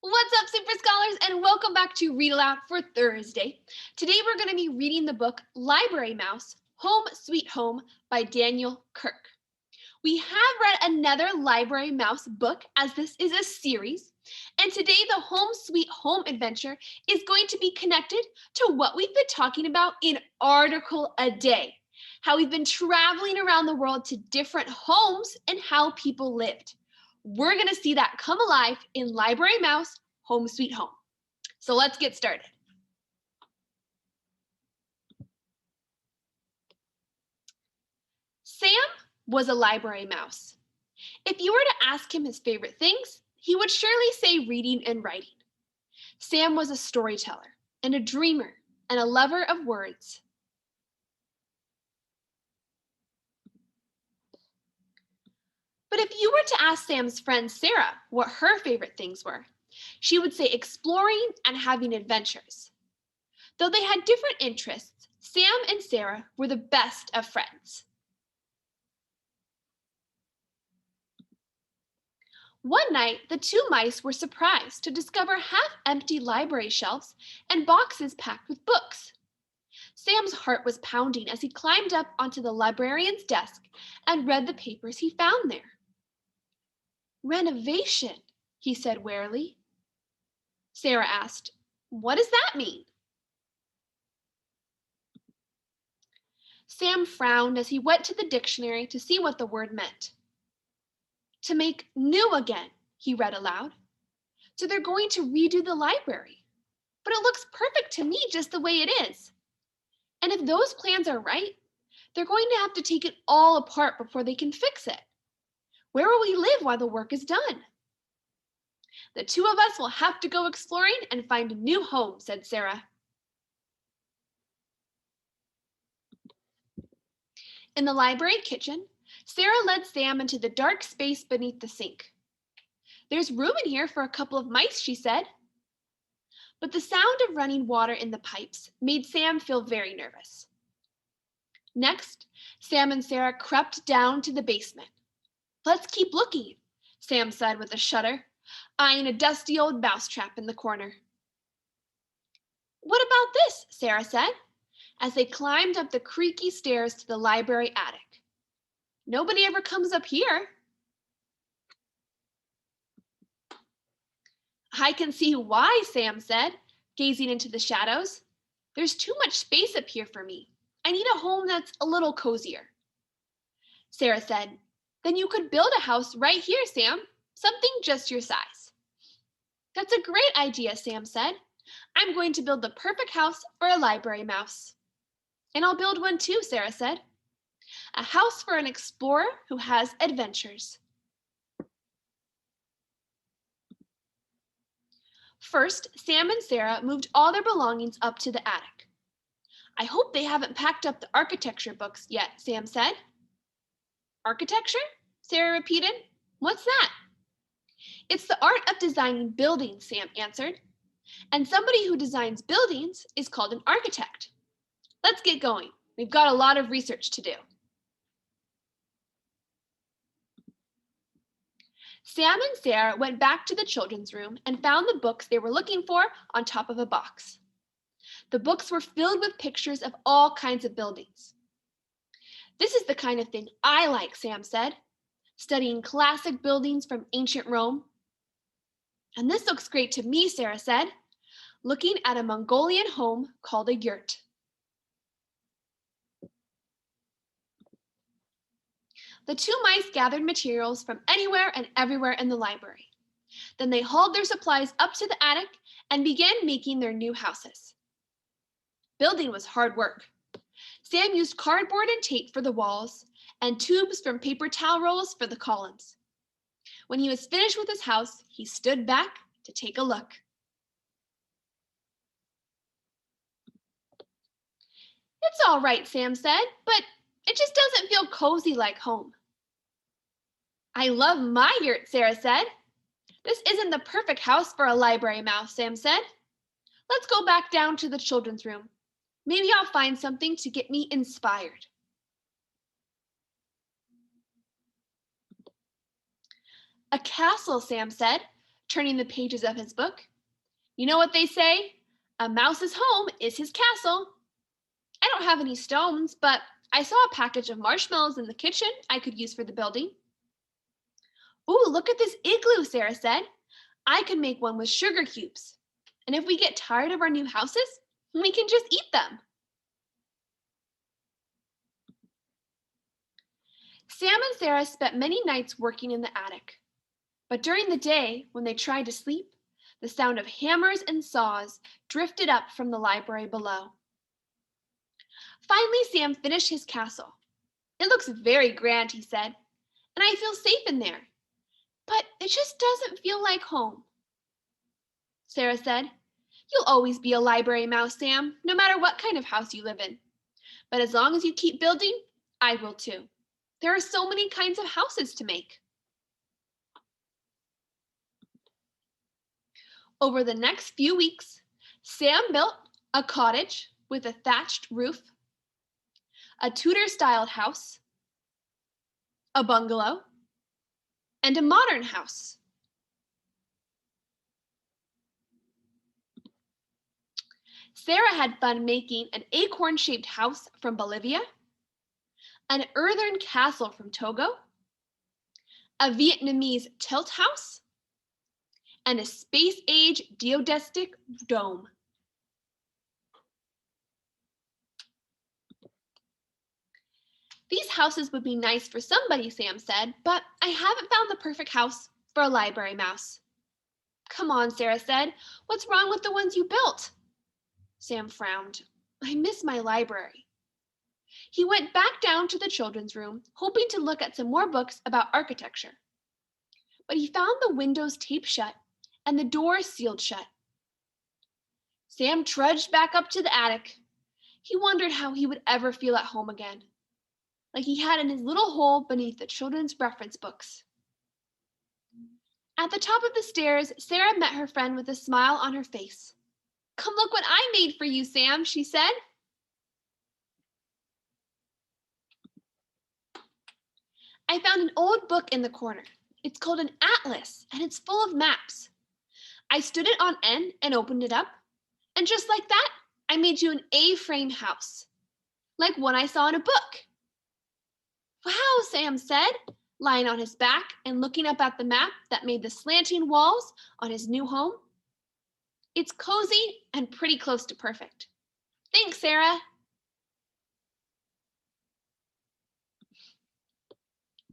What's up, Super Scholars, and welcome back to Read Aloud for Thursday. Today we're going to be reading the book Library Mouse, Home Sweet Home by Daniel Kirk. We have read another Library Mouse book as this is a series, and today the Home Sweet Home adventure is going to be connected to what we've been talking about in Article a Day, how we've been traveling around the world to different homes and how people lived. We're going to see that come alive in Library Mouse, Home Sweet Home. So let's get started. Sam was a library mouse. If you were to ask him his favorite things, he would surely say reading and writing. Sam was a storyteller and a dreamer and a lover of words. But if you were to ask Sam's friend Sarah what her favorite things were, she would say exploring and having adventures. Though they had different interests, Sam and Sarah were the best of friends. One night, the two mice were surprised to discover half-empty library shelves and boxes packed with books. Sam's heart was pounding as he climbed up onto the librarian's desk and read the papers he found there. Renovation, he said warily. Sarah asked, "What does that mean?" Sam frowned as he went to the dictionary to see what the word meant. To make new again, he read aloud. So they're going to redo the library. But it looks perfect to me just the way it is. And if those plans are right, they're going to have to take it all apart before they can fix it. Where will we live while the work is done? The two of us will have to go exploring and find a new home, said Sarah. In the library kitchen, Sarah led Sam into the dark space beneath the sink. There's room in here for a couple of mice, she said. But the sound of running water in the pipes made Sam feel very nervous. Next, Sam and Sarah crept down to the basement. Let's keep looking, Sam said with a shudder, eyeing a dusty old mousetrap in the corner. What about this? Sarah said, as they climbed up the creaky stairs to the library attic. Nobody ever comes up here. I can see why, Sam said, gazing into the shadows. There's too much space up here for me. I need a home that's a little cozier. Sarah said, then you could build a house right here, Sam, something just your size. That's a great idea, Sam said. I'm going to build the perfect house for a library mouse. And I'll build one too, Sarah said. A house for an explorer who has adventures. First, Sam and Sarah moved all their belongings up to the attic. I hope they haven't packed up the architecture books yet, Sam said. Architecture? Sarah repeated. What's that? It's the art of designing buildings, Sam answered. And somebody who designs buildings is called an architect. Let's get going. We've got a lot of research to do. Sam and Sarah went back to the children's room and found the books they were looking for on top of a box. The books were filled with pictures of all kinds of buildings. This is the kind of thing I like, Sam said, studying classic buildings from ancient Rome. And this looks great to me, Sarah said, looking at a Mongolian home called a yurt. The two mice gathered materials from anywhere and everywhere in the library. Then they hauled their supplies up to the attic and began making their new houses. Building was hard work. Sam used cardboard and tape for the walls and tubes from paper towel rolls for the columns. When he was finished with his house, he stood back to take a look. It's all right, Sam said, but it just doesn't feel cozy like home. I love my yurt, Sarah said. This isn't the perfect house for a library mouse, Sam said. Let's go back down to the children's room. Maybe I'll find something to get me inspired. A castle, Sam said, turning the pages of his book. You know what they say? A mouse's home is his castle. I don't have any stones, but I saw a package of marshmallows in the kitchen I could use for the building. Ooh, look at this igloo, Sarah said. I could make one with sugar cubes. And if we get tired of our new houses, we can just eat them. Sam and Sarah spent many nights working in the attic. But during the day, when they tried to sleep, the sound of hammers and saws drifted up from the library below. Finally, Sam finished his castle. It looks very grand, he said, and I feel safe in there. But it just doesn't feel like home. Sarah said, You'll always be a library mouse, Sam, no matter what kind of house you live in. But as long as you keep building, I will too. There are so many kinds of houses to make. Over the next few weeks, Sam built a cottage with a thatched roof, a Tudor-styled house, a bungalow, and a modern house. Sarah had fun making an acorn-shaped house from Bolivia, an earthen castle from Togo, a Vietnamese tilt house, and a space-age geodesic dome. These houses would be nice for somebody, Sam said, but I haven't found the perfect house for a library mouse. Come on, Sarah said. What's wrong with the ones you built? Sam frowned. I miss my library. He went back down to the children's room, hoping to look at some more books about architecture. But he found the windows taped shut and the door sealed shut. Sam trudged back up to the attic. He wondered how he would ever feel at home again, like he had in his little hole beneath the children's reference books. At the top of the stairs, Sarah met her friend with a smile on her face. Come look what I made for you, Sam, she said. I found an old book in the corner. It's called an atlas, and it's full of maps. I stood it on end and opened it up, and just like that, I made you an A-frame house, like one I saw in a book. Wow, Sam said, lying on his back and looking up at the map that made the slanting walls on his new home. It's cozy and pretty close to perfect. Thanks, Sarah.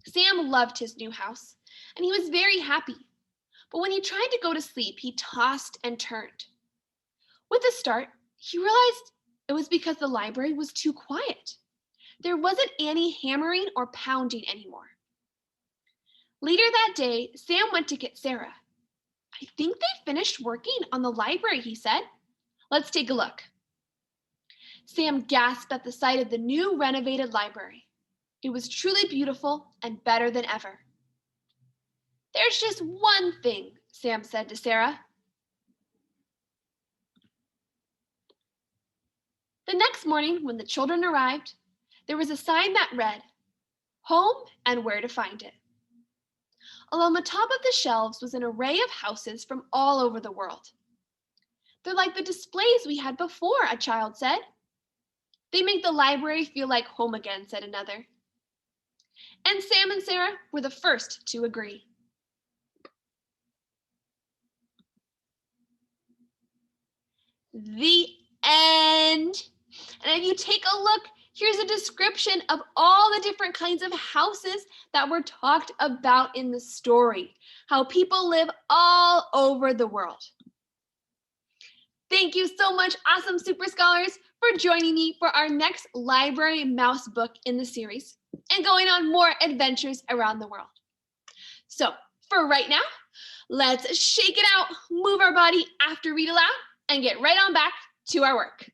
Sam loved his new house, and he was very happy. But when he tried to go to sleep, he tossed and turned. With a start, he realized it was because the library was too quiet. There wasn't any hammering or pounding anymore. Later that day, Sam went to get Sarah. I think they finished working on the library, he said. Let's take a look. Sam gasped at the sight of the new renovated library. It was truly beautiful and better than ever. There's just one thing, Sam said to Sarah. The next morning, when the children arrived, there was a sign that read, Home and Where to Find It. Along the top of the shelves was an array of houses from all over the world. They're like the displays we had before, a child said. They make the library feel like home again, said another. And Sam and Sarah were the first to agree. The end. And if you take a look, here's a description of all the different kinds of houses that were talked about in the story, how people live all over the world. Thank you so much, awesome super scholars, for joining me for our next library mouse book in the series and going on more adventures around the world. So for right now, let's shake it out, move our body after read aloud, and get right on back to our work.